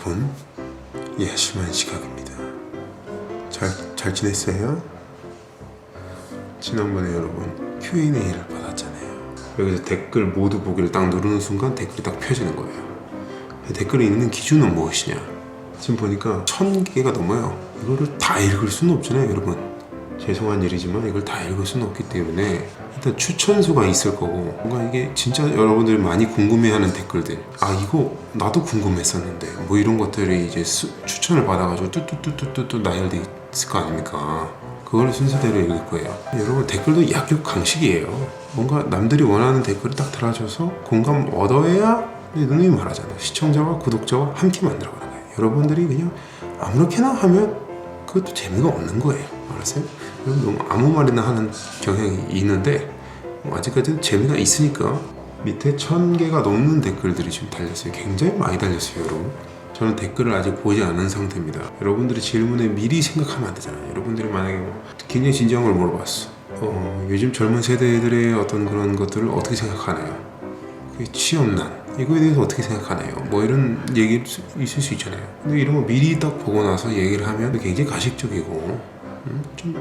여러분, 예심한 시각입니다. 잘 지냈어요? 지난번에 여러분 Q&A를 받았잖아요. 여기서 댓글 모두 보기를 딱 누르는 순간 댓글이 딱 펴지는 거예요. 댓글에 있는 기준은 무엇이냐? 지금 보니까 1000개가 넘어요. 이거를 다 읽을 수는 없잖아요, 여러분. 죄송한 일이지만 이걸 다 읽을 수는 없기 때문에 일단 추천수가 있을 거고, 뭔가 이게 진짜 여러분들이 많이 궁금해하는 댓글들, 아 이거 나도 궁금했었는데 뭐 이런 것들이 이제 추천을 받아가지고 뚜뚜뚜뚜뚜 나열돼 있을 거 아닙니까? 그걸 순서대로 읽을 거예요. 여러분, 댓글도 약육 강식이에요. 뭔가 남들이 원하는 댓글을 딱 달아줘서 공감 얻어야 누누이 말하잖아요. 시청자와 구독자와 함께 만들어가는 거예요. 여러분들이 그냥 아무렇게나 하면 그것도 재미가 없는 거예요. 알았어요? 여러분, 너무 아무 말이나 하는 경향이 있는데 아직까지는 재미가 있으니까. 밑에 1000개가 넘는 댓글들이 지금 달렸어요. 굉장히 많이 달렸어요, 여러분. 저는 댓글을 아직 보지 않은 상태입니다. 여러분들의 질문에 미리 생각하면 안 되잖아요. 여러분들이 만약에 굉장히 진지한 걸 물어봤어. 요즘 젊은 세대들의 어떤 그런 것들을 어떻게 생각하나요? 취업난, 이거에 대해서 어떻게 생각하나요? 뭐 이런 얘기 있을 수 있잖아요. 근데 이런 거 미리 딱 보고 나서 얘기를 하면 굉장히 가식적이고 좀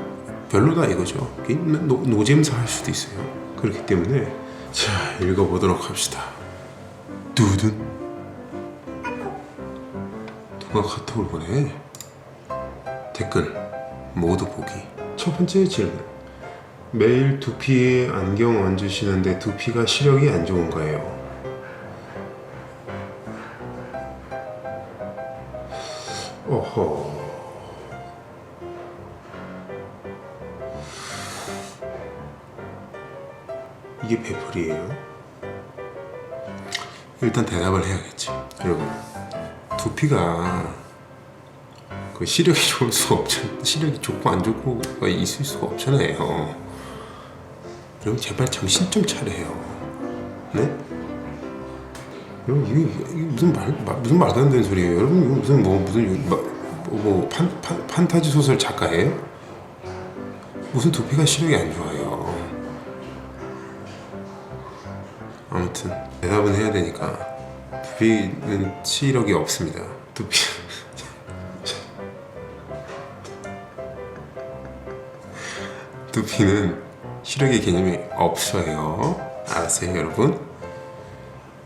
별로다 이거죠. 노잼사 할 수도 있어요. 그렇기 때문에 자, 읽어보도록 합시다. 두둔. 누가 카톡을 보내? 댓글 모두 보기. 첫 번째 질문. 매일 두피에 안경 얹으시는데 두피가 시력이 안 좋은가요? 어허. 이게 베풀이에요? 일단 대답을 해야겠지. 여러분, 두피가 그 시력이 좋을 수가 없잖아요. 시력이 좋고 안 좋고가 있을 수가 없잖아요. 여러분, 제발 정신 좀 차려요. 네? 여러분, 이게 무슨 말도 안 되는 소리예요. 여러분, 이거 무슨 판타지 소설 작가예요? 무슨 두피가 시력이 안 좋아요. 아무튼 대답은 해야 되니까. 두피는 시력이 없습니다. 두피는 시력의 개념이 없어요. 알았어요, 여러분?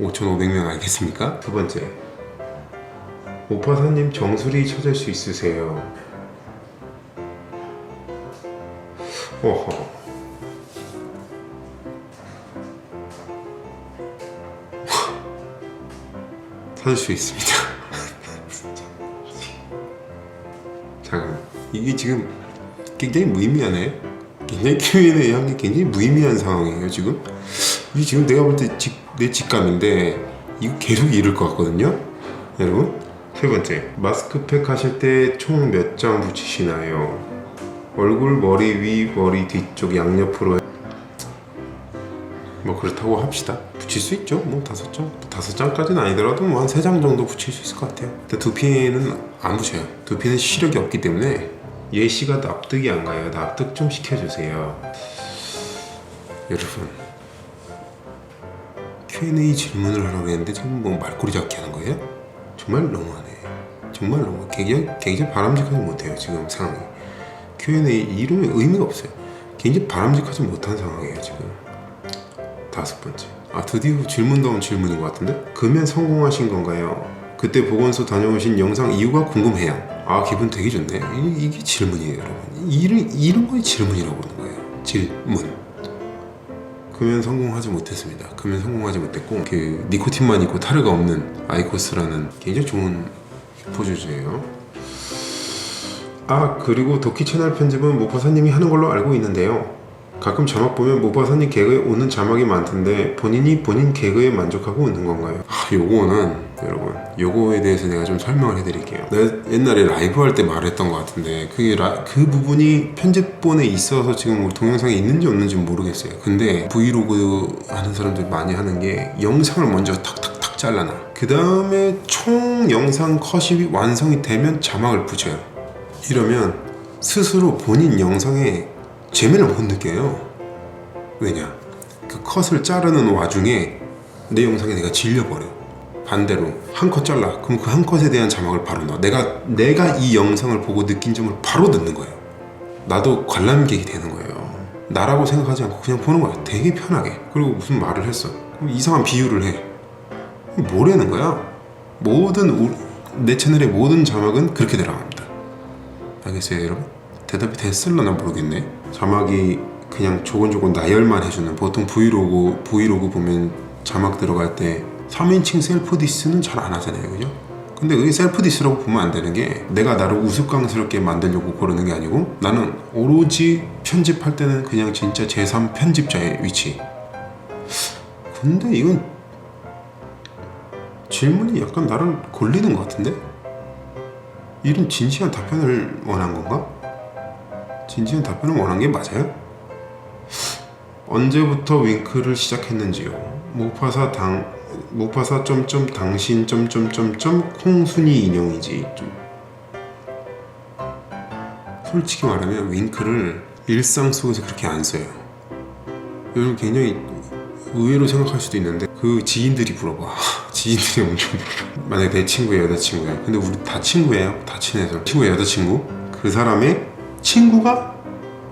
5,500명 알겠습니까? 두 번째, 오파사님 정수리 찾을 수 있으세요? 어허. 찾을 수 있습니다. 잠깐만, 이게 지금 굉장히 무의미하네. 굉장히 Q&A 한 게 굉장히 무의미한 상황이에요. 지금 이게 지금 내가 볼 때 내 직감인데 이거 계속 이럴 것 같거든요, 여러분. 세 번째, 마스크팩 하실 때 총 몇 장 붙이시나요? 얼굴, 머리 위, 머리 뒤쪽 양옆으로. 뭐 그렇다고 합시다. 붙일 수 있죠. 뭐 5장, 5장까지는 아니더라도 뭐 한 3장 정도 붙일 수 있을 것 같아요. 근데 두피는 안 붙여요. 두피는 시력이 없기 때문에. 예시가 납득이 안 가요. 납득 좀 시켜주세요. 여러분, Q&A 질문을 하라고 했는데 지금 뭐 말꼬리 잡기 하는 거예요? 정말 너무하네. 정말 너무 굉장히 바람직하지 못해요, 지금 상황이. Q&A 이름에 의미가 없어요. 굉장히 바람직하지 못한 상황이에요, 지금. 5번째. 드디어 질문다운 질문인 것 같은데? 금연 성공하신 건가요? 그때 보건소 다녀오신 영상 이유가 궁금해요. 기분 되게 좋네. 이게 질문이에요, 여러분. 이런 걸 질문이라고 그러는 거예요. 질문. 금연 성공하지 못했습니다. 금연 성공하지 못했고, 그 니코틴만 있고 타르가 없는 아이코스라는 굉장히 좋은 포즈예요. 그리고 도끼 채널 편집은 모파사님이 하는 걸로 알고 있는데요. 가끔 자막 보면 모파사님 개그에 웃는 자막이 많던데 본인이 본인 개그에 만족하고 웃는 건가요? 요거는 여러분, 요거에 대해서 내가 좀 설명을 해드릴게요. 내가 옛날에 라이브 할 때 말했던 것 같은데 그 부분이 편집본에 있어서 지금 뭐 동영상에 있는지 없는지 모르겠어요. 근데 브이로그 하는 사람들 많이 하는 게 영상을 먼저 탁탁탁 잘라놔. 그 다음에 총 영상 컷이 완성이 되면 자막을 붙여요. 이러면 스스로 본인 영상에 재미를 못 느껴요. 왜냐? 그 컷을 자르는 와중에 내 영상에 내가 질려버려. 반대로 한 컷 잘라. 그럼 그 한 컷에 대한 자막을 바로 넣어. 내가 이 영상을 보고 느낀 점을 바로 넣는 거예요. 나도 관람객이 되는 거예요. 나라고 생각하지 않고 그냥 보는 거야. 되게 편하게. 그리고 무슨 말을 했어. 그럼 이상한 비유를 해. 뭐라는 거야? 내 채널의 모든 자막은 그렇게 들어갑니다. 알겠어요, 여러분? 대답이 됐을려나 모르겠네. 자막이 그냥 조곤조곤 나열만 해주는, 보통 브이로그 보면 자막 들어갈 때 3인칭 셀프 디스는 잘 안 하잖아요, 그죠? 근데 그게 셀프 디스라고 보면 안 되는 게, 내가 나를 우스꽝스럽게 만들려고 그러는 게 아니고, 나는 오로지 편집할 때는 그냥 진짜 제3 편집자의 위치. 근데 이건 질문이 약간 나를 골리는 것 같은데? 이런 진지한 답변을 원한 건가? 진지한 답변을 원한 게 맞아요? 언제부터 윙크를 시작했는지요? 모파사 점점 당신 점점점점 콩순이 인형이지. 솔직히 말하면 윙크를 일상 속에서 그렇게 안 써요. 여러분 굉장히 의외로 생각할 수도 있는데, 그 지인들이 물어봐. 지인들이 엄청 물어봐. 만약에 내 친구야 여자친구야, 근데 우리 다 친구예요. 다 친해서 친구야 여자친구, 그 사람의 친구가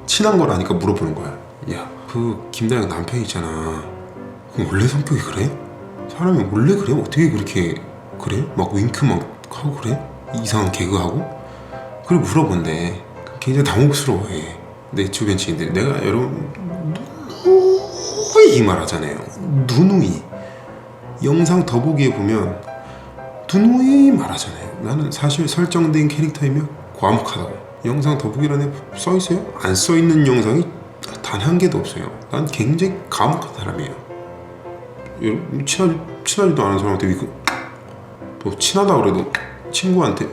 친한 걸 아니까 물어보는 거야. 야, 그 김다영 남편 있잖아, 그럼 원래 성격이 그래? 사람이 원래 그래? 어떻게 그렇게 그래? 막 윙크 막 하고 그래? 이상한 개그하고? 그걸 물어본대. 굉장히 당혹스러워해 내 주변 지인들이. 내가 여러분 누누이 말하잖아요. 누누이 영상 더보기에 보면 누누이 말하잖아요. 나는 사실 설정된 캐릭터이면 과묵하다고. 영상 더보기란에 써있어요? 안 써있는 영상이 단 한 개도 없어요. 난 굉장히 과묵한 사람이에요. 여러분 친하지도 않은 사람한테 이거 뭐 친하다 그래도 친구한테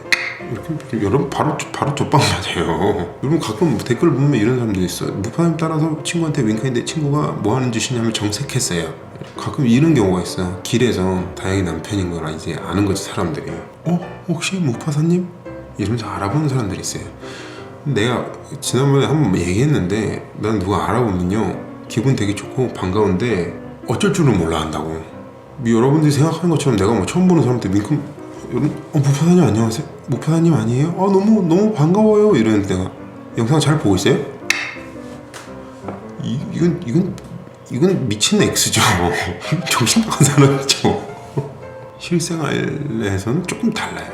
이렇게 여러분 바로 좆빵 맞아요. 여러분 가끔 댓글 보면 이런 사람도 있어. 무파님 따라서 친구한테 윙크했는데 친구가 뭐 하는 짓이냐면 정색했어요. 가끔 이런 경우가 있어. 길에서 다행히 남편인 걸 이제 아는 거지 사람들이. 혹시 무파사님? 이러면서 알아보는 사람들이 있어요. 내가 지난번에 한번 얘기했는데, 난 누가 알아보면요 기분 되게 좋고 반가운데 어쩔 줄은 몰라 한다고. 여러분들이 생각하는 것처럼 내가 뭐 처음 보는 사람한테 윙크, 여러분 무파사님 안녕하세요? 무파사님 아니에요? 너무 반가워요. 이러는데 내가 영상 잘 보고 있어요? 이건 미친 X죠. 정신 나간 사람이죠. 실생활에서는 조금 달라요.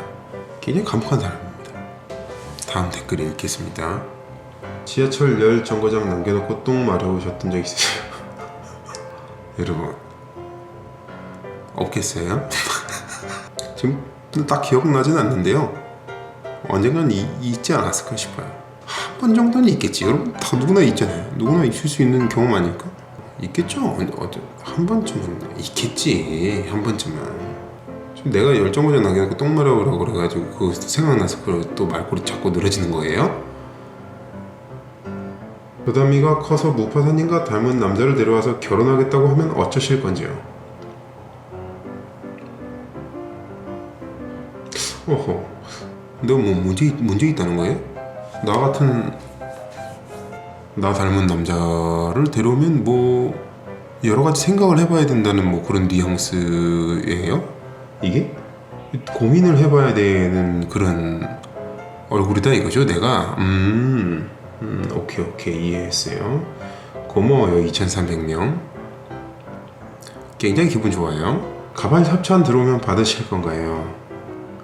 굉장히 감옥한 사람입니다. 다음 댓글 읽겠습니다. 지하철 열 정거장 남겨놓고 똥 마려우셨던 적 있으세요? 여러분 없겠어요? 지금 딱 기억나진 않는데요, 언젠간 있지 않았을까 싶어요. 한 번 정도는 있겠지. 여러분 다 누구나 있잖아요. 누구나 있을 수 있는 경험 아닐까? 있겠죠. 한 번쯤은 있겠지. 한 번쯤은. 지금 내가 열정거장 남겨놓고 똥 마려우라고 그래가지고 그거 생각나서 또 말꼬리 자꾸 늘어지는 거예요? 여담이가 커서 무파사님과 닮은 남자를 데려와서 결혼하겠다고 하면 어쩌실 건지요? 어허, 너 뭐 문제 있다는 거예요? 나 닮은 남자를 데려오면 뭐 여러 가지 생각을 해봐야 된다는 뭐 그런 뉘앙스예요? 이게? 고민을 해봐야 되는 그런 얼굴이다 이거죠, 내가? 오케이 이해했어요. 고마워요 2300명. 굉장히 기분 좋아요. 가발 협찬 들어오면 받으실 건가요?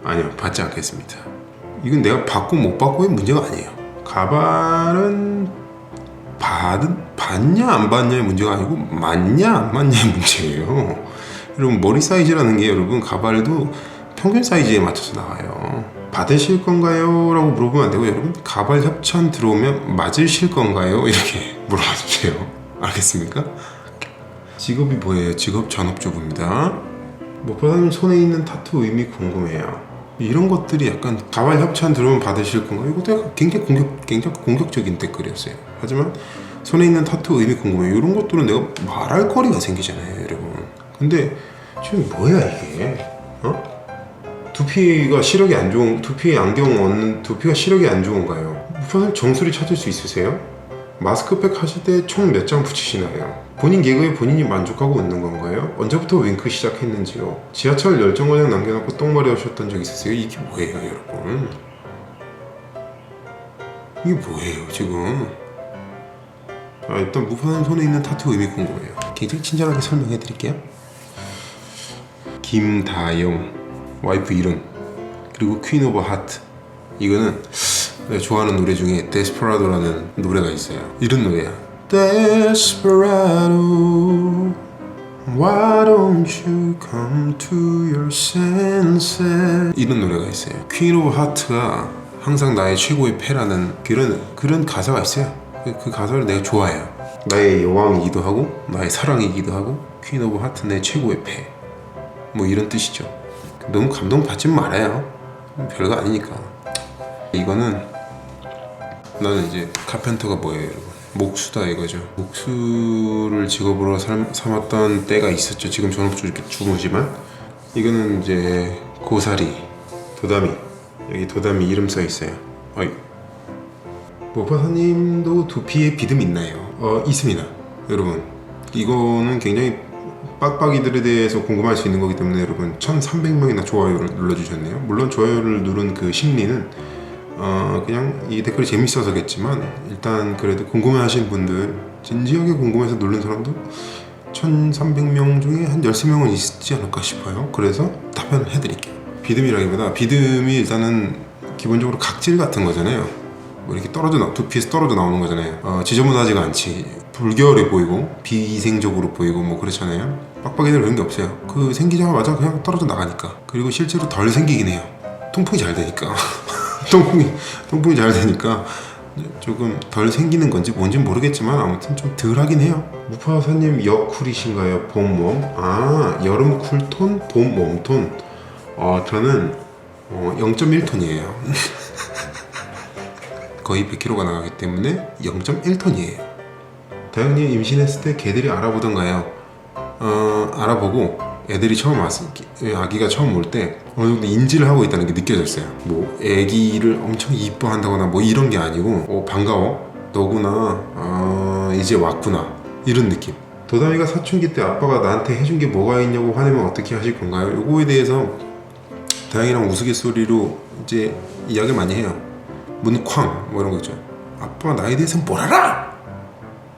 아니요, 받지 않겠습니다. 이건 내가 받고 못 받고의 문제가 아니에요. 가발은 받냐 안 받냐의 문제가 아니고 맞냐 안 맞냐의 문제예요. 여러분 머리 사이즈라는 게, 여러분 가발도 평균 사이즈에 맞춰서 나와요. 받으실 건가요? 라고 물어보면 안 되고, 여러분 가발 협찬 들어오면 맞으실 건가요? 이렇게 물어봐주세요. 알겠습니까? 직업이 뭐예요? 직업 전업주부입니다. 목표사님 손에 있는 타투 의미 궁금해요. 이런 것들이 약간 가발 협찬 들어오면 받으실 건가요? 이것도 굉장히 공격적인 댓글이었어요. 하지만 손에 있는 타투 의미 궁금해요. 이런 것들은 내가 말할 거리가 생기잖아요, 여러분. 근데 지금 뭐야 이게? 두피가 시력이 안 좋은, 두피에 안경 얻는 두피가 시력이 안 좋은가요? 무파사님 정수리 찾을 수 있으세요? 마스크팩 하실 때 총 몇 장 붙이시나요? 본인 개그에 본인이 만족하고 웃는 건가요? 언제부터 윙크 시작했는지요? 지하철 열정거장 남겨놓고 똥머리 하셨던 적 있으세요? 이게 뭐예요 여러분? 이게 뭐예요 지금? 일단 무파는 손에 있는 타투 의미 궁금해요. 굉장히 친절하게 설명해 드릴게요. 김다영 와이프 이름 그리고 퀸 오브 하트. 이거는 내가 좋아하는 노래 중에 데스퍼라도라는 노래가 있어요. 이런 노래야. Desperado Why don't you come to your senses. 이런 노래가 있어요. 퀸 오브 하트가 항상 나의 최고의 패라는 그런 가사가 있어요. 그 가사를 내가 좋아해요. 나의 여왕이기도 하고 나의 사랑이기도 하고 퀸 오브 하트 내 최고의 패 뭐 이런 뜻이죠. 너무 감동받지 말아요. 별거 아니니까. 이거는 나는 이제 카펜터가 뭐예요 여러분? 목수다 이거죠. 목수를 직업으로 삼았던 때가 있었죠. 지금 전업주부지만 이거는 이제 고사리 도다미 여기 도다미 이름 써 있어요. 모파사님도 두피에 비듬 있나요? 있습니다 여러분. 이거는 굉장히 빡빡이들에 대해서 궁금할 수 있는 거기 때문에 여러분 1300명이나 좋아요를 눌러주셨네요. 물론 좋아요를 누른 그 심리는 그냥 이 댓글이 재밌어서겠지만 일단 그래도 궁금해하신 분들 진지하게 궁금해서 누른 사람도 1300명 중에 한 13명은 있지 않을까 싶어요. 그래서 답변을 해드릴게요. 비듬이라기보다 비듬이 일단은 기본적으로 각질 같은 거잖아요. 뭐 이렇게 두피에서 떨어져 나오는 거잖아요. 지저분하지가 않지. 불결해 보이고 비위생적으로 보이고 뭐 그렇잖아요. 빡빡이들 그런 게 없어요. 그 생기자마자 그냥 떨어져 나가니까. 그리고 실제로 덜 생기긴 해요. 통풍이 잘 되니까. 통풍이 잘 되니까 조금 덜 생기는 건지 뭔지는 모르겠지만 아무튼 좀 덜 하긴 해요. 무파사님 여쿨이신가요? 봄웜? 여름 쿨톤? 봄 웜톤? 저는 0.1톤이에요 거의 100kg가 나가기 때문에 0.1톤이에요 다영님 임신했을 때 개들이 알아보던가요? 알아보고 애들이 처음 아기가 처음 올 때 어느 정도 인지를 하고 있다는 게 느껴졌어요. 뭐 애기를 엄청 이뻐한다거나 뭐 이런 게 아니고 반가워 너구나 이제 왔구나 이런 느낌. 도담이가 사춘기 때 아빠가 나한테 해준 게 뭐가 있냐고 화내면 어떻게 하실 건가요? 요거에 대해서 다영이랑 우스갯소리로 이제 이야기를 많이 해요. 문쾅 뭐 이런 거 있죠. 아빠가 나에 대해서는 뭘 알아?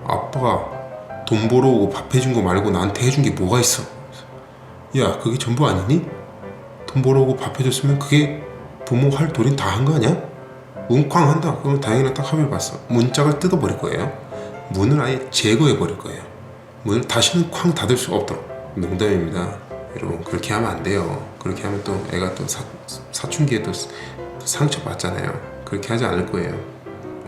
아빠가 돈 벌어오고 밥 해준 거 말고 나한테 해준 게 뭐가 있어? 야 그게 전부 아니니? 돈 벌어오고 밥 해줬으면 그게 부모가 할 도리는 다 한 거 아니야? 문쾅 한다. 그러면 다행이랑 딱 합의를 봤어. 문짝을 뜯어버릴 거예요. 문을 아예 제거해버릴 거예요. 문을 다시는 쾅 닫을 수가 없도록. 농담입니다 여러분. 그렇게 하면 안 돼요. 그렇게 하면 또 애가 또 사춘기에 또 상처받잖아요. 그렇게 하지 않을 거예요.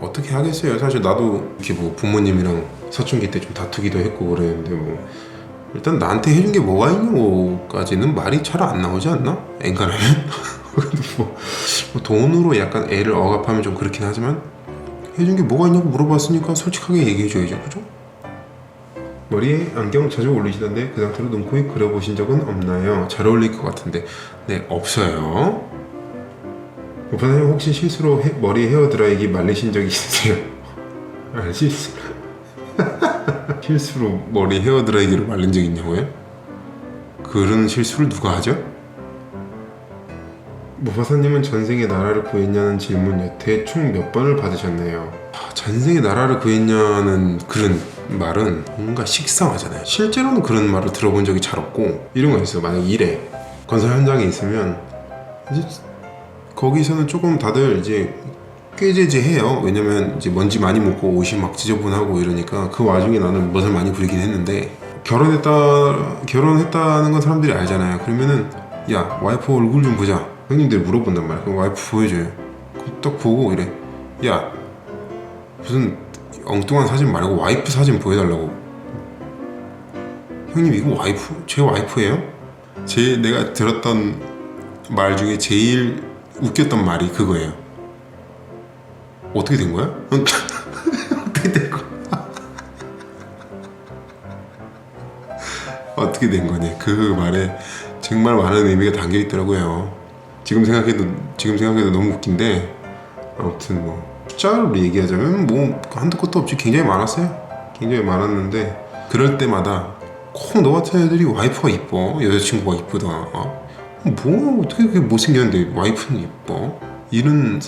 어떻게 하겠어요. 사실 나도 이렇게 뭐 부모님이랑 사춘기 때 좀 다투기도 했고 그랬는데 뭐 일단 나한테 해준 게 뭐가 있냐고까지는 말이 잘 안 나오지 않나? 엔간하면 뭐 돈으로 약간 애를 억압하면 좀 그렇긴 하지만 해준 게 뭐가 있냐고 물어봤으니까 솔직하게 얘기해줘야죠. 그죠? 머리에 안경 자주 올리시던데 그 상태로 눈코입 그려보신 적은 없나요? 잘 어울릴 것 같은데. 네 없어요. 오빠님 혹시 실수로 머리 헤어드라이기 말리신 적 있으세요? 실수로 머리 헤어드라이기로 말린 적 있냐고요? 그런 실수를 누가 하죠? 무파사님은 전생에 나라를 구했냐는 질문 여태 총 몇 번을 받으셨나요? 전생에 나라를 구했냐는 그런 말은 뭔가 식상하잖아요. 실제로는 그런 말을 들어본 적이 잘 없고 이런 거 있어. 만약 일에 건설 현장에 있으면 이제 거기서는 조금 다들 이제 꾀죄죄해요. 왜냐면 이제 먼지 많이 묻고 옷이 막 지저분하고 이러니까 그 와중에 나는 멋을 많이 부리긴 했는데 결혼했다는 건 사람들이 알잖아요. 그러면은 야 와이프 얼굴 좀 보자. 형님들이 물어본단 말이야. 그럼 와이프 보여줘요. 그럼 딱 보고 이래. 야 무슨 엉뚱한 사진 말고 와이프 사진 보여달라고. 형님 이거 제 와이프예요? 내가 들었던 말 중에 제일 웃겼던 말이 그거예요. 어떻게 된 거야? 어떻게 된 거야? 어떻게 된 거니? 그 말에 정말 많은 의미가 담겨 있더라고요. 지금 생각해도 너무 웃긴데 아무튼 뭐 숫자로 얘기하자면 뭐 한두 것도 없이 굉장히 많았어요. 굉장히 많았는데 그럴 때마다 꼭 너 같은 애들이 와이프가 이뻐, 여자친구가 이쁘다, 뭐 어떻게 그렇게 못생겼는데 와이프는 이뻐, 이런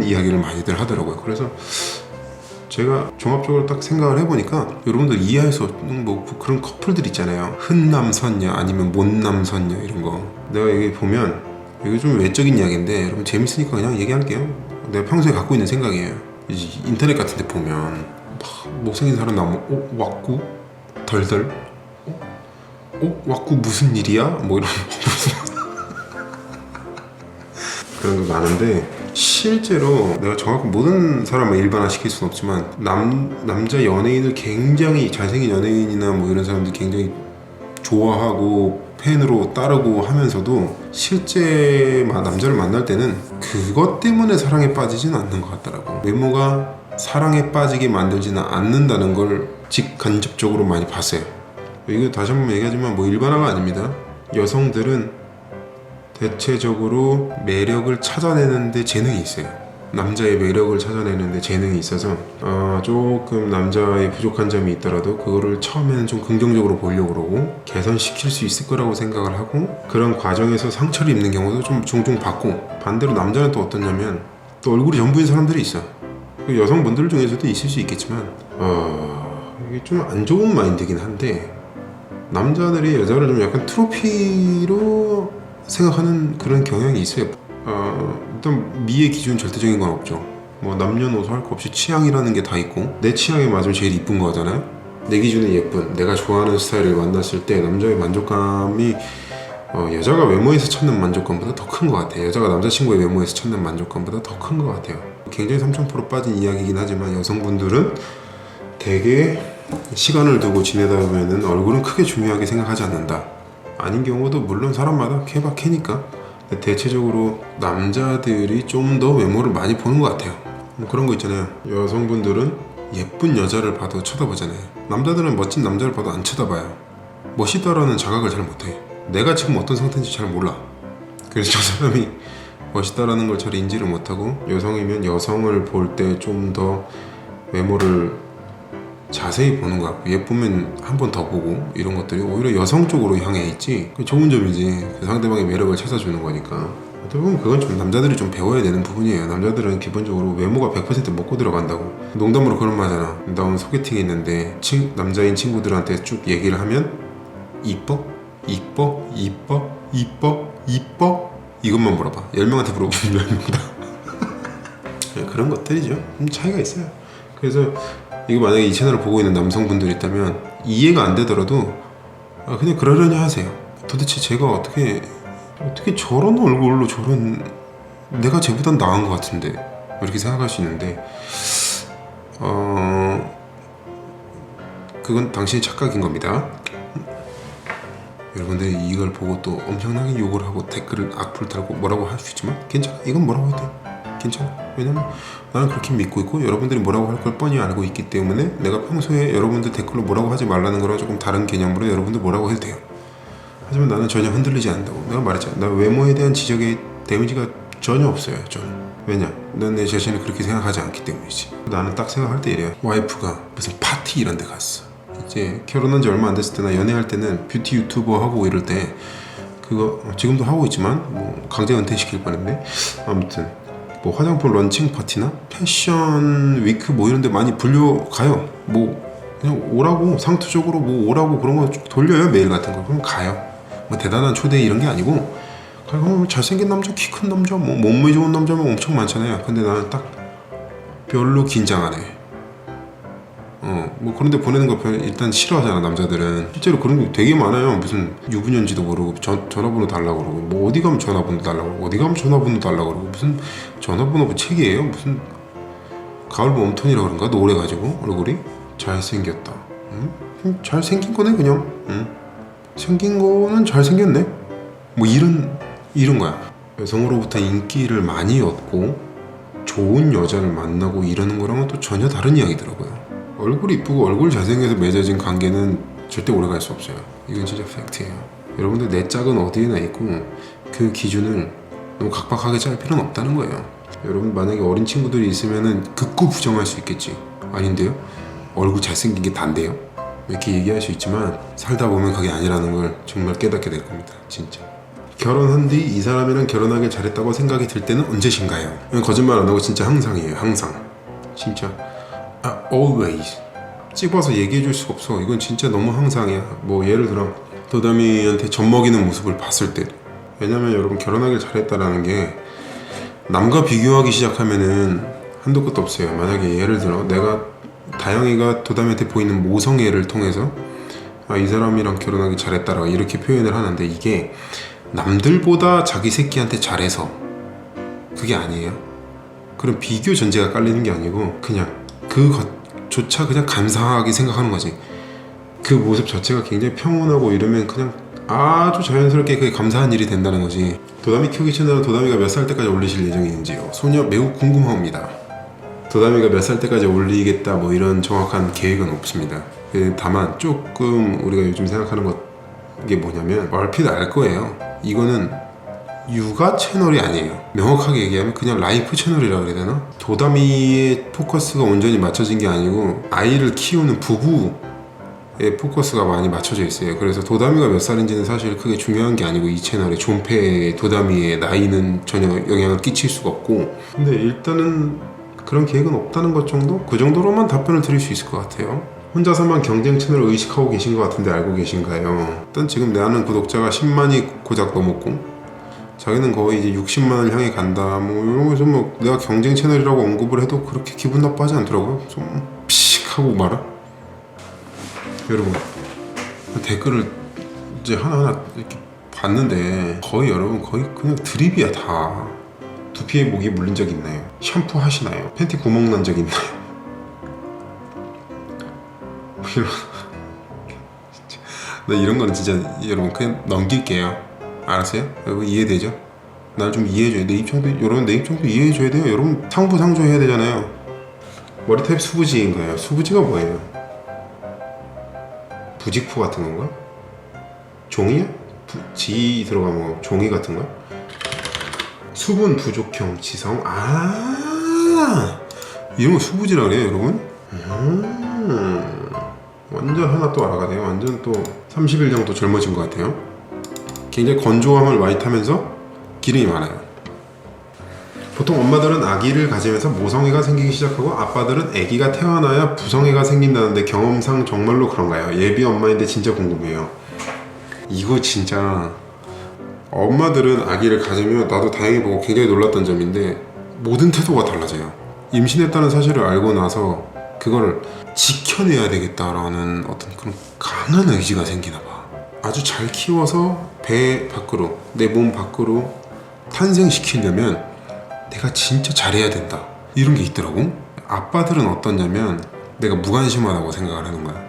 이야기를 많이들 하더라고요. 그래서 제가 종합적으로 딱 생각을 해보니까 여러분들 이해할 수 없는 뭐 그런 커플들 있잖아요. 흔남선녀 아니면 못남선녀 이런 거. 내가 여기 보면 이게 좀 외적인 이야기인데 여러분 재밌으니까 그냥 얘기할게요. 내가 평소에 갖고 있는 생각이에요. 인터넷 같은 데 보면 막 못생긴 사람 나오면 왁구? 덜덜? 왁구 무슨 일이야? 뭐 이런 그런 거 많은데 실제로 내가 정확히 모든 사람을 일반화시킬 수는 없지만 남자 연예인을 굉장히 잘생긴 연예인이나 뭐 이런 사람들 굉장히 좋아하고 팬으로 따르고 하면서도 실제 남자를 만날 때는 그것 때문에 사랑에 빠지지는 않는 것 같더라고. 외모가 사랑에 빠지게 만들지는 않는다는 걸 직간접적으로 많이 봤어요. 이거 다시 한번 얘기하지만 뭐 일반화가 아닙니다. 여성들은 대체적으로 매력을 찾아내는데 재능이 있어요. 남자의 매력을 찾아내는데 재능이 있어서 조금 남자의 부족한 점이 있더라도 그거를 처음에는 좀 긍정적으로 보려고 그러고 개선시킬 수 있을 거라고 생각을 하고 그런 과정에서 상처를 입는 경우도 좀 종종 봤고, 반대로 남자는 또 어떠냐면 또 얼굴이 전부인 사람들이 있어. 여성분들 중에서도 있을 수 있겠지만 이게 좀 안 좋은 마인드긴 한데 남자들이 여자를 좀 약간 트로피로 생각하는 그런 경향이 있어요. 일단 미의 기준 절대적인 건 없죠. 뭐 남녀노소 할 거 없이 취향이라는 게 다 있고 내 취향에 맞으면 제일 이쁜 거잖아요. 내 기준에 예쁜 내가 좋아하는 스타일을 만났을 때 남자의 만족감이 여자가 외모에서 찾는 만족감보다 더 큰 것 같아요. 여자가 남자친구의 외모에서 찾는 만족감보다 더 큰 것 같아요. 굉장히 3000% 빠진 이야기이긴 하지만 여성분들은 되게 시간을 두고 지내다 보면은 얼굴은 크게 중요하게 생각하지 않는다. 아닌 경우도 물론 사람마다 케바케니까 대체적으로 남자들이 좀 더 외모를 많이 보는 것 같아요. 뭐 그런 거 있잖아요. 여성분들은 예쁜 여자를 봐도 쳐다보잖아요. 남자들은 멋진 남자를 봐도 안 쳐다봐요. 멋있다라는 자각을 잘 못해. 내가 지금 어떤 상태인지 잘 몰라. 그래서 저 사람이 멋있다라는 걸 잘 인지를 못하고 여성이면 여성을 볼 때 좀 더 외모를 자세히 보는 것 같고 예쁘면 한 번 더 보고 이런 것들이 오히려 여성 쪽으로 향해 있지 좋은 점이지. 그 상대방의 매력을 찾아주는 거니까 어떻게 보면 그건 좀 남자들이 좀 배워야 되는 부분이에요. 남자들은 기본적으로 외모가 100% 먹고 들어간다고. 농담으로 그런 말하잖아. 나 오늘 소개팅 했는데 남자인 친구들한테 쭉 얘기를 하면 이뻐? 이뻐? 이뻐? 이뻐? 이뻐? 이것만 물어봐. 10명한테 물어보면 10명 다 그런 것들이죠. 차이가 있어요. 그래서 이거 만약에 이 채널을 보고 있는 남성분들이 있다면 이해가 안 되더라도 그냥 그러려니 하세요. 도대체 제가 어떻게 저런 얼굴로 저런 내가 쟤보단 나은 것 같은데 이렇게 생각할 수 있는데 그건 당신의 착각인 겁니다. 여러분들이 이걸 보고 또 엄청나게 욕을 하고 댓글을 악플 달고 뭐라고 할 수 있지만 괜찮아. 이건 뭐라고 해도 돼. 괜찮아. 왜냐면 나는 그렇게 믿고 있고 여러분들이 뭐라고 할 걸 뻔히 알고 있기 때문에 내가 평소에 여러분들 댓글로 뭐라고 하지 말라는 거랑 조금 다른 개념으로 여러분들 뭐라고 해도 돼요. 하지만 나는 전혀 흔들리지 않는다고. 내가 말했잖아. 나 외모에 대한 지적의 데미지가 전혀 없어요. 저는. 왜냐? 난 내 자신을 그렇게 생각하지 않기 때문이지. 나는 딱 생각할 때 이래요. 와이프가 무슨 파티 이런 데 갔어. 이제 결혼한 지 얼마 안 됐을 때나 연애할 때는 뷰티 유튜버 하고 이럴 때 그거 지금도 하고 있지만 뭐 강제 은퇴시킬 뻔했네. 아무튼 뭐 화장품 런칭 파티나 패션 위크 뭐 이런 데 많이 불려가요. 뭐 그냥 오라고 상투적으로 뭐 오라고 그런 거 돌려요. 메일 같은 거. 그럼 가요. 뭐 대단한 초대 이런 게 아니고 그냥 잘생긴 남자, 키 큰 남자, 뭐 몸매 좋은 남자면 엄청 많잖아요. 근데 나는 딱 별로 긴장 안 해. 뭐 그런데 보내는 거 일단 싫어하잖아. 남자들은 실제로 그런 게 되게 많아요. 무슨 유부년지도 모르고 전화번호 달라고 그러고 뭐 어디 가면 전화번호 달라고 그러고 어디 가면 전화번호 달라고 그러고 무슨 전화번호 뭐 책이에요. 무슨 가을 웜톤이라 그런가 노래 가지고 얼굴이 잘생겼다. 잘생긴 거네 그냥. 생긴 거는 잘생겼네. 뭐 이런 거야. 여성으로부터 인기를 많이 얻고 좋은 여자를 만나고 이러는 거랑은 또 전혀 다른 이야기더라고요. 얼굴이 이쁘고 얼굴 잘생겨서 맺어진 관계는 절대 오래갈 수 없어요. 이건 진짜 팩트예요. 여러분들 내 짝은 어디에나 있고 그 기준을 너무 각박하게 짤 필요는 없다는 거예요. 여러분 만약에 어린 친구들이 있으면은 극구 부정할 수 있겠지. 아닌데요? 얼굴 잘생긴 게 단데요? 이렇게 얘기할 수 있지만 살다 보면 그게 아니라는 걸 정말 깨닫게 될 겁니다. 진짜. 결혼한 뒤 이 사람이랑 결혼하길 잘했다고 생각이 들 때는 언제신가요? 거짓말 안 하고 진짜 항상이에요. 항상. 진짜 always. 찝어서 얘기해 줄 수가 없어. 이건 진짜 너무 항상이야. 뭐 예를 들어 도담이한테 젖먹이는 모습을 봤을 때, 왜냐면 여러분 결혼하길 잘했다라는 게 남과 비교하기 시작하면은 한도 끝도 없어요. 만약에 예를 들어 내가 다영이가 도담이한테 보이는 모성애를 통해서 이 사람이랑 결혼하기 잘했다라고 이렇게 표현을 하는데, 이게 남들보다 자기 새끼한테 잘해서 그게 아니에요. 그럼 비교 전제가 깔리는 게 아니고 그냥 그것조차 그냥 감사하게 생각하는 거지. 그 모습 자체가 굉장히 평온하고 이러면 그냥 아주 자연스럽게 그게 감사한 일이 된다는 거지. 도담이 키우기 채널은 도담이가 몇 살 때까지 올리실 예정인지요? 소녀 매우 궁금합니다. 도담이가 몇 살 때까지 올리겠다 뭐 이런 정확한 계획은 없습니다. 다만 조금 우리가 요즘 생각하는 게 뭐냐면 얼핏 알 거예요. 이거는 육아 채널이 아니에요. 명확하게 얘기하면 그냥 라이프 채널이라고 해야 되나? 도담이의 포커스가 온전히 맞춰진 게 아니고 아이를 키우는 부부의 포커스가 많이 맞춰져 있어요. 그래서 도담이가 몇 살인지는 사실 크게 중요한 게 아니고 이 채널의 존폐 도담이의 나이는 전혀 영향을 끼칠 수가 없고, 근데 일단은 그런 계획은 없다는 것 정도? 그 정도로만 답변을 드릴 수 있을 것 같아요. 혼자서만 경쟁 채널을 의식하고 계신 것 같은데 알고 계신가요? 일단 지금 내 아는 구독자가 10만이 고작 넘었고 자기는 거의 이제 60만을 향해 간다 뭐 이런 거좀 뭐 내가 경쟁 채널이라고 언급을 해도 그렇게 기분 나빠하지 않더라고요. 좀 피식 하고 말아. 여러분 댓글을 이제 하나하나 이렇게 봤는데 거의 여러분 거의 그냥 드립이야 다. 두피에 모기 물린 적 있나요? 샴푸 하시나요? 팬티 구멍 난 적 있나요? 뭐 이런 나 이런 거는 진짜 여러분 그냥 넘길게요. 알았어요? 여러분 이해되죠? 날 좀 이해해줘요. 내 입장도 여러분 내 입장도 이해해줘야 돼요. 여러분 상부상조해야 되잖아요. 머리 타입 수부지인가요? 수부지가 뭐예요? 부직포 같은 건가? 종이야? 지 들어가면 뭐 종이 같은 거? 수분 부족형 지성. 이런 거 수부지라 그래요 여러분? 완전 하나 또 알아가네요. 완전 또 30일 정도 젊어진 것 같아요. 굉장히 건조함을 많이 타면서 기름이 많아요. 보통 엄마들은 아기를 가지면서 모성애가 생기기 시작하고 아빠들은 아기가 태어나야 부성애가 생긴다는데 경험상 정말로 그런가요? 예비 엄마인데 진짜 궁금해요. 이거 진짜 엄마들은 아기를 가지면 나도 다행히 보고 굉장히 놀랐던 점인데 모든 태도가 달라져요. 임신했다는 사실을 알고 나서 그거를 지켜내야 되겠다라는 어떤 그런 강한 의지가 생기나 봐. 아주 잘 키워서 배 밖으로 내 몸 밖으로 탄생시키려면 내가 진짜 잘해야 된다 이런 게 있더라고. 아빠들은 어떠냐면 내가 무관심하다고 생각을 하는 거야.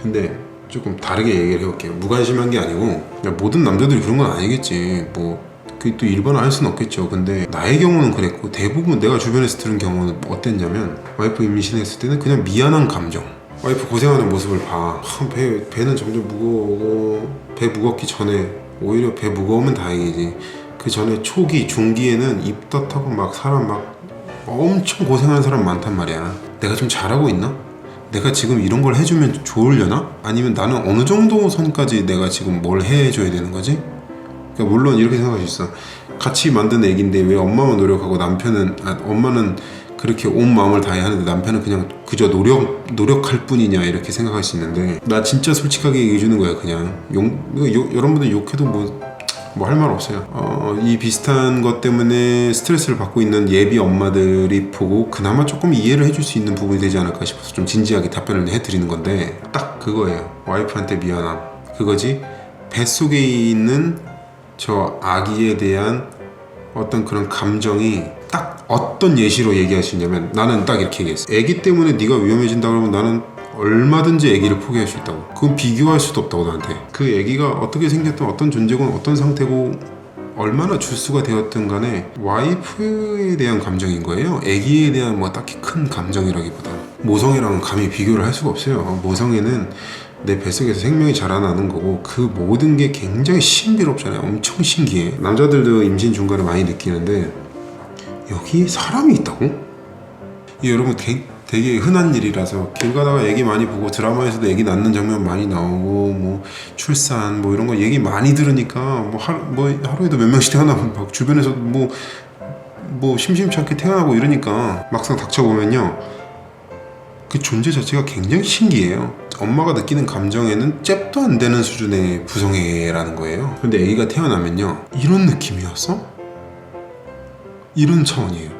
근데 조금 다르게 얘기를 해볼게요. 무관심한 게 아니고 모든 남자들이 그런 건 아니겠지. 뭐 그게 또 일반화할 수는 없겠죠. 근데 나의 경우는 그랬고 대부분 내가 주변에서 들은 경우는 어땠냐면 와이프 임신했을 때는 그냥 미안한 감정. 와이프 고생하는 모습을 봐. 배는 점점 무거워. 배 무겁기 전에 오히려 배 무거우면 다행이지. 그 전에 초기, 중기에는 입덧하고 막 사람 막 엄청 고생하는 사람 많단 말이야. 내가 좀 잘하고 있나? 내가 지금 이런 걸 해주면 좋으려나? 아니면 나는 어느 정도 선까지 내가 지금 뭘 해줘야 되는 거지? 그러니까 물론 이렇게 생각할 수 있어. 같이 만든 애기인데 왜 엄마만 노력하고 남편은 엄마는 그렇게 온 마음을 다해야 하는데 남편은 그냥 그저 노력할 뿐이냐 이렇게 생각할 수 있는데 나 진짜 솔직하게 얘기해 주는 거야. 그냥 여러분들 욕해도 뭐 할 말 없어요. 이 비슷한 것 때문에 스트레스를 받고 있는 예비 엄마들이 보고 그나마 조금 이해를 해줄 수 있는 부분이 되지 않을까 싶어서 좀 진지하게 답변을 해드리는 건데 딱 그거예요. 와이프한테 미안함 그거지. 뱃속에 있는 저 아기에 대한 어떤 그런 감정이 딱 어떤 예시로 얘기할 수 있냐면 나는 딱 이렇게 얘기했어. 아기 때문에 네가 위험해진다 그러면 나는 얼마든지 아기를 포기할 수 있다고. 그건 비교할 수도 없다고 나한테. 그 아기가 어떻게 생겼든 어떤 존재건 어떤 상태고 얼마나 주수가 되었든 간에 와이프에 대한 감정인 거예요. 아기에 대한 뭐 딱히 큰 감정이라기보다 모성애랑은 감히 비교를 할 수가 없어요. 모성애는 내 뱃속에서 생명이 자라나는 거고 그 모든 게 굉장히 신비롭잖아요. 엄청 신기해. 남자들도 임신 중간에 많이 느끼는데 여기 사람이 있다고? 이게 여러분 되게 흔한 일이라서 길 가다가 얘기 많이 보고 드라마에서도 얘기 낳는 장면 많이 나오고 뭐 출산 뭐 이런 거 얘기 많이 들으니까 뭐 하루에도 몇 명씩 태어나고 막 주변에서도 뭐 심심치 않게 태어나고 이러니까 막상 닥쳐보면요, 그 존재 자체가 굉장히 신기해요. 엄마가 느끼는 감정에는 잽도 안 되는 수준의 부성애라는 거예요. 근데 애기가 태어나면요, 이런 느낌이었어? 이런 차원이에요.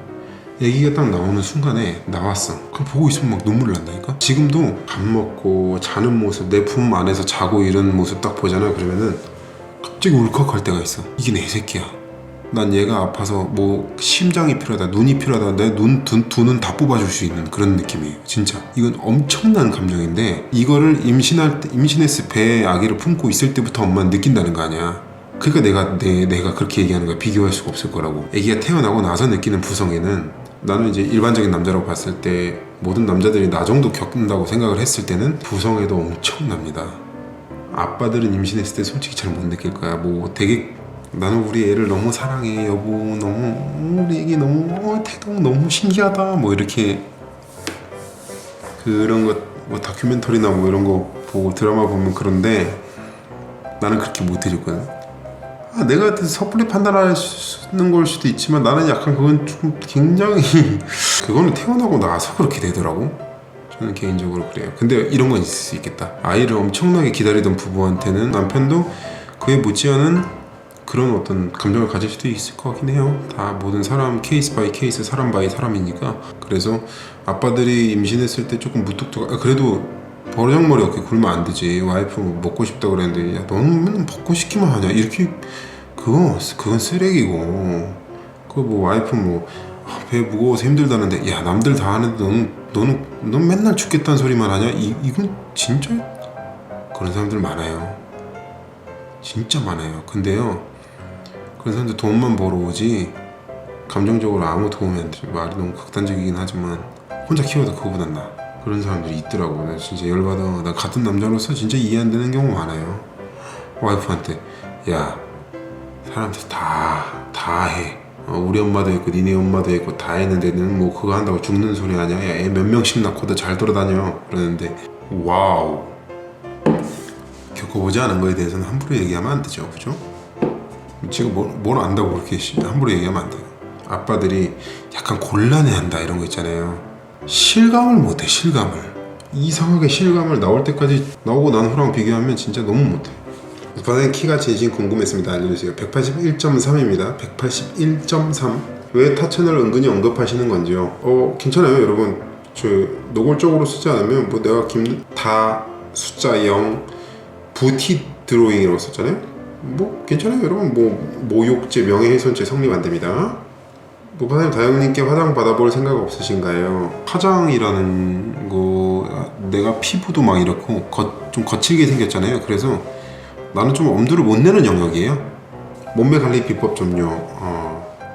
애기가 딱 나오는 순간에 나왔어. 그걸 보고 있으면 막 눈물 난다니까? 지금도 밥 먹고 자는 모습, 내 품 안에서 자고 이런 모습 딱 보잖아요. 그러면은 갑자기 울컥할 때가 있어. 이게 내 새끼야. 난 얘가 아파서 뭐 심장이 필요하다, 눈이 필요하다, 내 두 눈 다 뽑아줄 수 있는 그런 느낌이에요. 진짜 이건 엄청난 감정인데, 이거를 임신했을 배에 아기를 품고 있을 때부터 엄마는 느낀다는 거 아니야. 그러니까 내가 그렇게 얘기하는 거야. 비교할 수가 없을 거라고. 아기가 태어나고 나서 느끼는 부성애는, 나는 이제 일반적인 남자라고 봤을 때 모든 남자들이 나 정도 겪는다고 생각을 했을 때는 부성애도 엄청납니다. 아빠들은 임신했을 때 솔직히 잘 못 느낄 거야. 뭐 되게 나는 우리 애를 너무 사랑해 여보, 너무 우리 애기 너무 태동 너무 신기하다 뭐 이렇게 그런 것 뭐 다큐멘터리나 뭐 이런 거 보고 드라마 보면 그런데 나는 그렇게 못 해줬거든. 내가 섣불리 판단하는 걸 수도 있지만 나는 약간 그건 좀 굉장히 그거는 태어나고 나서 그렇게 되더라고. 저는 개인적으로 그래요. 근데 이런 건 있을 수 있겠다. 아이를 엄청나게 기다리던 부부한테는 남편도 그에 못지않은 그런 어떤 감정을 가질 수도 있을 것 같긴 해요. 다 모든 사람 케이스 바이 케이스, 사람 바이 사람이니까. 그래서 아빠들이 임신했을 때 조금 무뚝뚝, 그래도 버르장머리 어깨 굴면 안 되지. 와이프 먹고 싶다 그랬는데 야 너는 맨날 먹고 싶기만 하냐 이렇게, 그건 쓰레기고. 그거 뭐 와이프 뭐 배 무거워서 힘들다는데 야 남들 다 하는데 너는 맨날 죽겠다는 소리만 하냐, 이건 진짜 그런 사람들 많아요. 진짜 많아요. 근데요, 그런 사람들 돈만 벌어오지 감정적으로 아무 도움이 안 되죠. 말이 너무 극단적이긴 하지만 혼자 키워도 그거보단 나아. 그런 사람들이 있더라고. 나 진짜 열받아. 나 같은 남자로서 진짜 이해 안 되는 경우 많아요. 와이프한테 야 사람들 다 해. 우리 엄마도 했고 니네 엄마도 했고 다 했는데 너는 뭐 그거 한다고 죽는 소리 아니야? 야, 애 몇 명씩 낳고도 잘 돌아다녀. 그러는데 와우, 겪어보지 않은 거에 대해서는 함부로 얘기하면 안 되죠. 그죠? 지금 뭘 안다고 그렇게 함부로 얘기하면 안 돼요. 아빠들이 약간 곤란해한다 이런 거 있잖아요. 실감을 못해. 실감을 이상하게 실감을 나올 때까지 나오고 난 후랑 비교하면 진짜 너무 못해. 반응 키가 진심 궁금했습니다. 알려주세요. 181.3입니다. 181.3. 왜 타채널 은근히 언급하시는 건지요? 괜찮아요 여러분. 저 노골적으로 쓰지 않으면 뭐 내가 다 숫자 0 부티 드로잉이라고 썼잖아요. 뭐 괜찮아요 여러분. 뭐 모욕죄 명예훼손죄 성립 안 됩니다. 무파님 다영님께 화장 받아볼 생각 없으신가요? 화장이라는 거 내가 피부도 막 이렇고 좀 거칠게 생겼잖아요. 그래서 나는 좀 엄두를 못 내는 영역이에요. 몸매 관리 비법 좀요.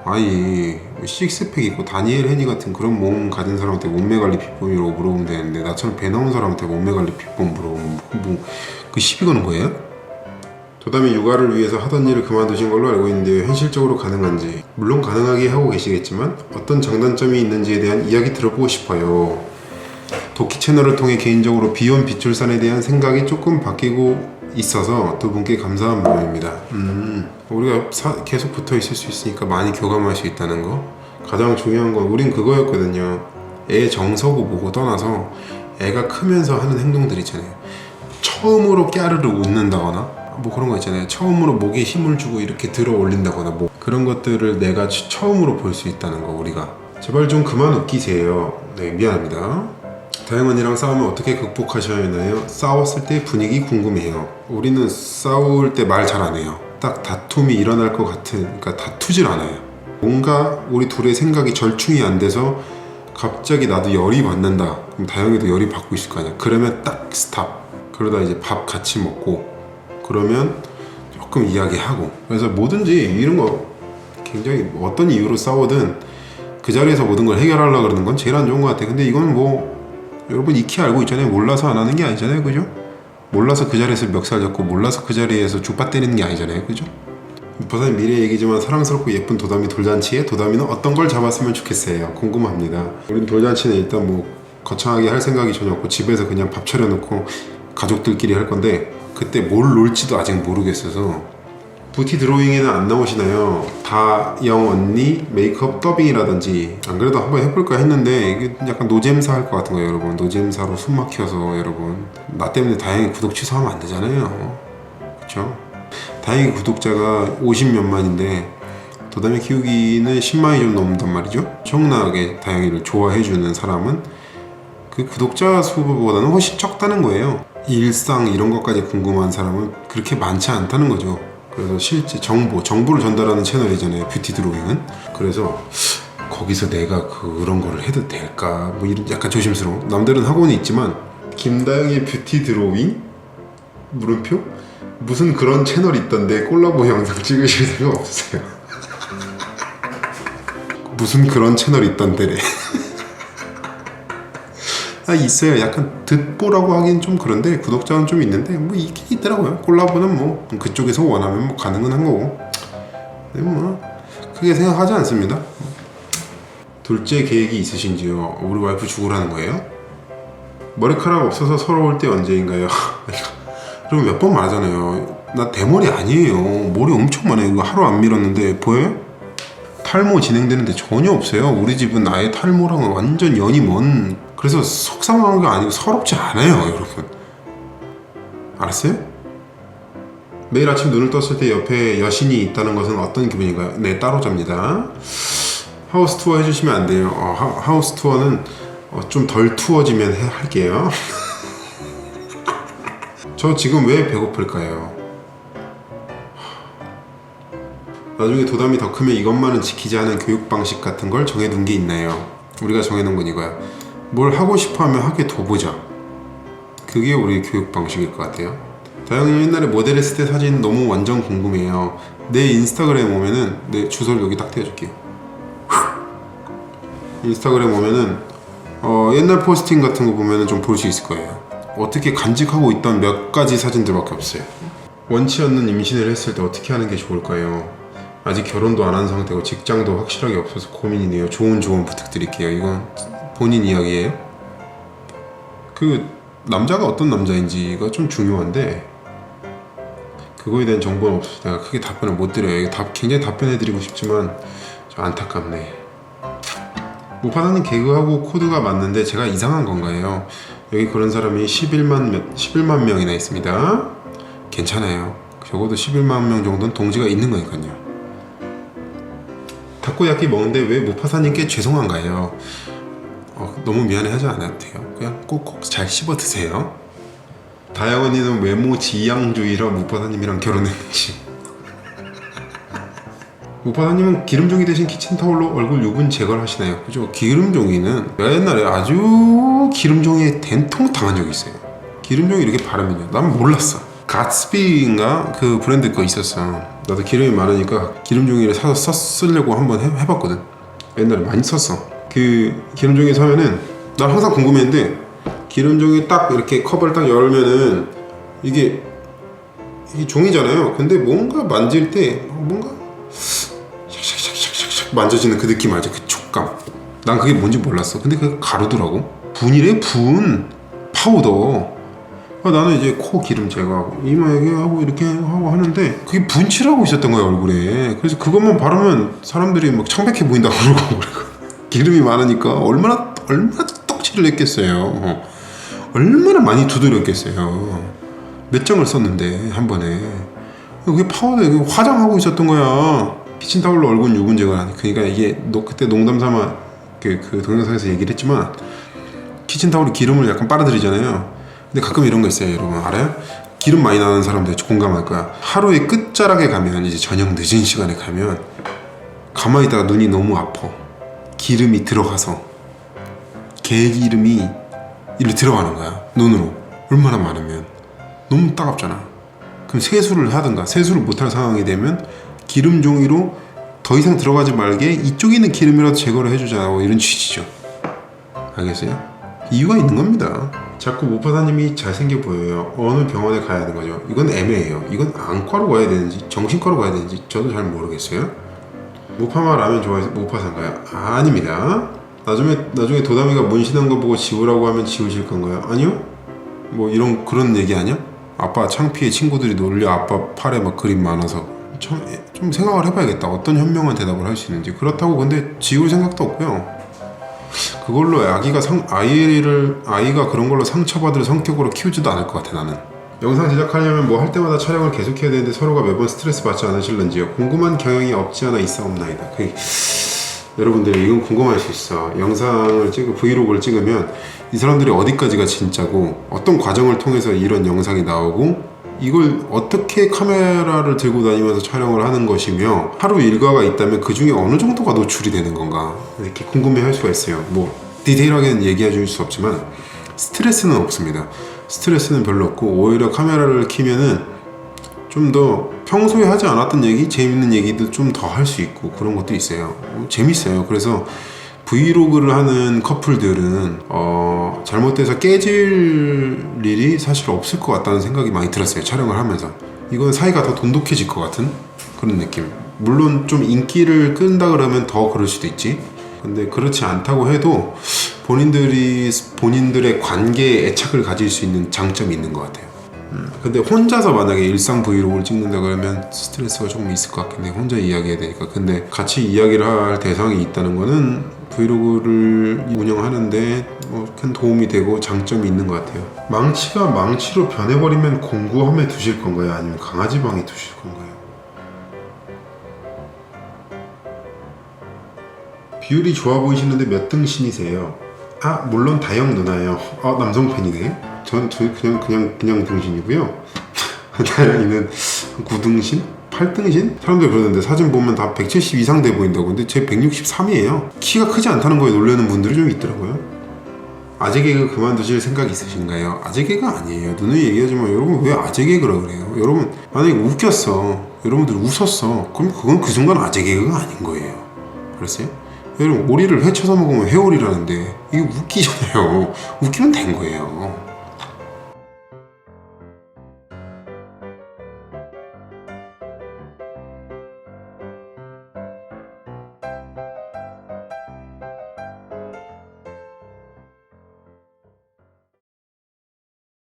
아이 식스팩 있고 다니엘 헤니 같은 그런 몸 가진 사람한테 몸매 관리 비법이라고 물어보면 되는데 나처럼 배 나온 사람한테 몸매 관리 비법 물어보면 그 시비 거는 거예요? 도담이 육아를 위해서 하던 일을 그만두신 걸로 알고 있는데요. 현실적으로 가능한지. 물론 가능하게 하고 계시겠지만 어떤 장단점이 있는지에 대한 이야기 들어보고 싶어요. 도끼 채널을 통해 개인적으로 비혼 비출산에 대한 생각이 조금 바뀌고 있어서 두 분께 감사한 마음입니다. 우리가 계속 붙어 있을 수 있으니까 많이 교감할 수 있다는 거. 가장 중요한 건 우린 그거였거든요. 애 정서고 보고 떠나서 애가 크면서 하는 행동들 있잖아요. 처음으로 깨르르 웃는다거나 뭐 그런 거 있잖아요. 처음으로 목에 힘을 주고 이렇게 들어 올린다거나 뭐 그런 것들을 내가 처음으로 볼 수 있다는 거. 우리가 제발 좀 그만 웃기세요. 네, 미안합니다. 다영 언니랑 싸우면 어떻게 극복하셔야 하나요? 싸웠을 때 분위기 궁금해요. 우리는 싸울 때 말 잘 안 해요. 딱 다툼이 일어날 것 같은, 그러니까 다투질 않아요. 뭔가 우리 둘의 생각이 절충이 안 돼서 갑자기 나도 열이 받는다. 그럼 다영이도 열이 받고 있을 거 아니야. 그러면 딱 스탑. 그러다 이제 밥 같이 먹고 그러면 조금 이야기하고. 그래서 뭐든지 이런 거 굉장히 어떤 이유로 싸우든 그 자리에서 모든 걸 해결하려고 그러는 건 제일 안 좋은 것 같아. 근데 이건 뭐 여러분 익히 알고 있잖아요. 몰라서 안 하는 게 아니잖아요. 그죠? 몰라서 그 자리에서 멱살 잡고 몰라서 그 자리에서 죽밥 때리는 게 아니잖아요. 그죠? 무파사님 미래 얘기지만 사랑스럽고 예쁜 도담이 돌잔치에 도담이는 어떤 걸 잡았으면 좋겠어요. 궁금합니다. 우린 돌잔치는 일단 뭐 거창하게 할 생각이 전혀 없고 집에서 그냥 밥 차려놓고 가족들끼리 할 건데 그때 뭘 놀지도 아직 모르겠어서. 뷰티 드로잉에는 안 나오시나요? 다영 언니 메이크업 더빙이라든지. 안 그래도 한번 해볼까 했는데 이게 약간 노잼사 할 것 같은 거예요 여러분. 노잼사로 숨 막혀서 여러분 나 때문에 다행히 구독 취소하면 안 되잖아요. 그쵸? 다행히 구독자가 50몇만인데 도담이 키우기는 10만이 좀 넘는단 말이죠. 엄청나게 다영이를 좋아해주는 사람은 그 구독자 수보다는 훨씬 적다는 거예요. 일상 이런 것까지 궁금한 사람은 그렇게 많지 않다는 거죠. 그래서 실제 정보를 전달하는 채널이잖아요 뷰티 드로잉은. 그래서 거기서 내가 그런 거를 해도 될까 뭐 이런 약간 조심스러워. 남들은 하고는 있지만 김다영의 뷰티 드로잉? 물음표? 무슨 그런 채널이 있던데 콜라보 영상 찍으실 생각 없으세요? 무슨 그런 채널이 있던데래. 아, 있어요. 약간 듣보라고 하긴 좀 그런데 구독자는 좀 있는데 뭐 있긴 있더라고요. 콜라보는 뭐 그쪽에서 원하면 뭐 가능은 한 거고. 근데 뭐 크게 생각하지 않습니다. 둘째 계획이 있으신지요? 우리 와이프 죽으라는 거예요? 머리카락 없어서 서러울 때 언제인가요? 그럼 몇 번 말하잖아요. 나 대머리 아니에요. 머리 엄청 많아요. 이거 하루 안 밀었는데 보여요? 탈모 진행되는데 전혀 없어요. 우리 집은 아예 탈모랑은 완전 연이 먼. 그래서 속상한 게 아니고 서럽지 않아요 여러분. 알았어요? 매일 아침 눈을 떴을 때 옆에 여신이 있다는 것은 어떤 기분인가요? 네, 따로 잡니다. 하우스 투어 해주시면 안 돼요. 하우스 투어는 좀 덜 투어지면 할게요. 저 지금 왜 배고플까요? 나중에 도담이 더 크면 이것만은 지키지 않은 교육 방식 같은 걸 정해둔 게 있나요? 우리가 정해놓은 건 이거야. 뭘 하고 싶어하면 하게 둬보자. 그게 우리 교육 방식일 것 같아요. 다영이 옛날에 모델 했을 때 사진 너무 완전 궁금해요. 내 인스타그램 오면은 내 주소를 여기 딱 떼어줄게요. 인스타그램 오면은 옛날 포스팅 같은 거 보면은 좀 볼 수 있을 거예요. 어떻게 간직하고 있던 몇 가지 사진들밖에 없어요. 원치 않는 임신을 했을 때 어떻게 하는 게 좋을까요? 아직 결혼도 안 한 상태고 직장도 확실하게 없어서 고민이네요. 좋은 조언 부탁드릴게요. 이건 본인 이야기예요. 그 남자가 어떤 남자인지가 좀 중요한데 그거에 대한 정보는 없어서 내가 크게 답변을 못 드려요. 이거 굉장히 답변해드리고 싶지만 좀 안타깝네. 무파사님 개그하고 코드가 맞는데 제가 이상한 건가요? 여기 그런 사람이 11만 명이나 있습니다. 괜찮아요. 적어도 11만 명 정도는 동지가 있는 거니까요. 타코야끼 먹는데 왜 무파사님께 죄송한가요? 너무 미안해하지 않아도 돼요. 그냥 꼭꼭 잘 씹어 드세요. 다영 언니는 외모 지향주의라 무파사님이랑 결혼했는지. 무파사님은 기름종이 대신 키친타올로 얼굴 유분 제거를 하시나요? 그죠? 기름종이는 내가 옛날에 아주 기름종이에 된통 당한 적이 있어요. 기름종이 이렇게 바르면요, 난 몰랐어. 갓스비인가 그 브랜드 거 있었어. 나도 기름이 많으니까 기름종이를 사서 쓰려고 한번 해봤거든. 옛날에 많이 썼어. 그 기름종이 사면은 난 항상 궁금했는데 기름종이 딱 이렇게 컵을 딱 열면은 이게 종이잖아요. 근데 뭔가 만질 때 뭔가 샥샥샥샥샥 만져지는 그 느낌 알죠? 그 촉감. 난 그게 뭔지 몰랐어. 근데 그게 가루더라고. 분이래. 분 파우더. 나는 이제 코 기름 제거하고 이마 여기하고 이렇게 하고 하는데 그게 분칠하고 있었던 거야 얼굴에. 그래서 그것만 바르면 사람들이 막 창백해 보인다고 그러고 기름이 많으니까 얼마나 떡칠을 했겠어요. 얼마나 많이 두드렸겠어요. 몇 장을 썼는데 한 번에. 그게 파우더 화장하고 있었던 거야. 키친타올로 얼굴 유분 제거하니. 그러니까 이게 그때 농담삼아 그 동영상에서 얘기를 했지만 키친타올이 기름을 약간 빨아들이잖아요. 근데 가끔 이런 거 있어요 여러분. 알아요? 기름 많이 나는 사람들 공감할 거야. 하루의 끝자락에 가면 이제 저녁 늦은 시간에 가면 가만히 있다가 눈이 너무 아파. 기름이 들어가서 개기름이 이리 들어가는 거야 눈으로. 얼마나 많으면 너무 따갑잖아. 그럼 세수를 하든가. 세수를 못할 상황이 되면 기름 종이로 더 이상 들어가지 말게 이쪽에 있는 기름이라도 제거를 해주자. 이런 취지죠. 알겠어요? 이유가 있는 겁니다. 자꾸 모파사님이 잘생겨 보여요. 어느 병원에 가야 하는 거죠? 이건 애매해요. 이건 안과로 가야 되는지 정신과로 가야 되는지 저도 잘 모르겠어요. 모파마 라면 좋아해서 모파사인가요? 아닙니다. 나중에 도담이가 문신한 거 보고 지우라고 하면 지우실 건가요? 아니요. 뭐 이런 그런 얘기 아니야? 아빠 창피해 친구들이 놀려 아빠 팔에 막 그림 많아서 좀 생각을 해봐야겠다. 어떤 현명한 대답을 할 수 있는지. 그렇다고 근데 지울 생각도 없고요. 그걸로 아이가 그런 걸로 상처받을 성격으로 키우지도 않을 것 같아 나는. 영상 제작하려면 뭐 할 때마다 촬영을 계속해야 되는데 서로가 매번 스트레스 받지 않으실런지요? 궁금한 경향이 없지 않아 있사옵나이다. 여러분들이 이건 궁금할 수 있어. 브이로그를 찍으면 이 사람들이 어디까지가 진짜고 어떤 과정을 통해서 이런 영상이 나오고 이걸 어떻게 카메라를 들고 다니면서 촬영을 하는 것이며 하루 일과가 있다면 그 중에 어느 정도가 노출이 되는 건가 이렇게 궁금해할 수가 있어요. 뭐 디테일하게는 얘기해 줄 수 없지만 스트레스는 없습니다. 스트레스는 별로 없고 오히려 카메라를 켜면은 좀 더 평소에 하지 않았던 얘기, 재밌는 얘기도 좀 더 할 수 있고 그런 것도 있어요. 재밌어요. 그래서 브이로그를 하는 커플들은 잘못돼서 깨질 일이 사실 없을 것 같다는 생각이 많이 들었어요. 촬영을 하면서. 이건 사이가 더 돈독해질 것 같은 그런 느낌. 물론 좀 인기를 끈다 그러면 더 그럴 수도 있지. 근데 그렇지 않다고 해도 본인들의 관계에 애착을 가질 수 있는 장점이 있는 것 같아요. 근데 혼자서 만약에 일상 브이로그를 찍는다 그러면 스트레스가 조금 있을 것 같긴 해. 혼자 이야기해야 되니까. 근데 같이 이야기를 할 대상이 있다는 거는 브이로그를 운영하는데 큰 도움이 되고 장점이 있는 것 같아요. 망치가 망치로 변해버리면 공구함에 두실 건가요? 아니면 강아지 방에 두실 건가요? 비율이 좋아 보이시는데 몇 등신이세요? 물론 다영 누나예요. 남성 팬이네. 전 그냥 등신이고요. 다영이는 9등신? 8등신? 사람들 그러는데 사진 보면 다 170 이상 돼 보인다고. 근데 제 163이에요. 키가 크지 않다는 거에 놀라는 분들이 좀 있더라고요. 아재 개그 그만두실 생각 있으신가요? 아재 개그 아니에요. 누누이 얘기하지만 여러분 왜 아재 개그라 그래요? 여러분 만약에 웃겼어. 여러분들 웃었어. 그럼 그건 그 순간 아재 개그가 아닌 거예요. 알았어요? 여러분 오리를 회 쳐서 먹으면 회오리라는데 이게 웃기잖아요. 웃기면 된 거예요.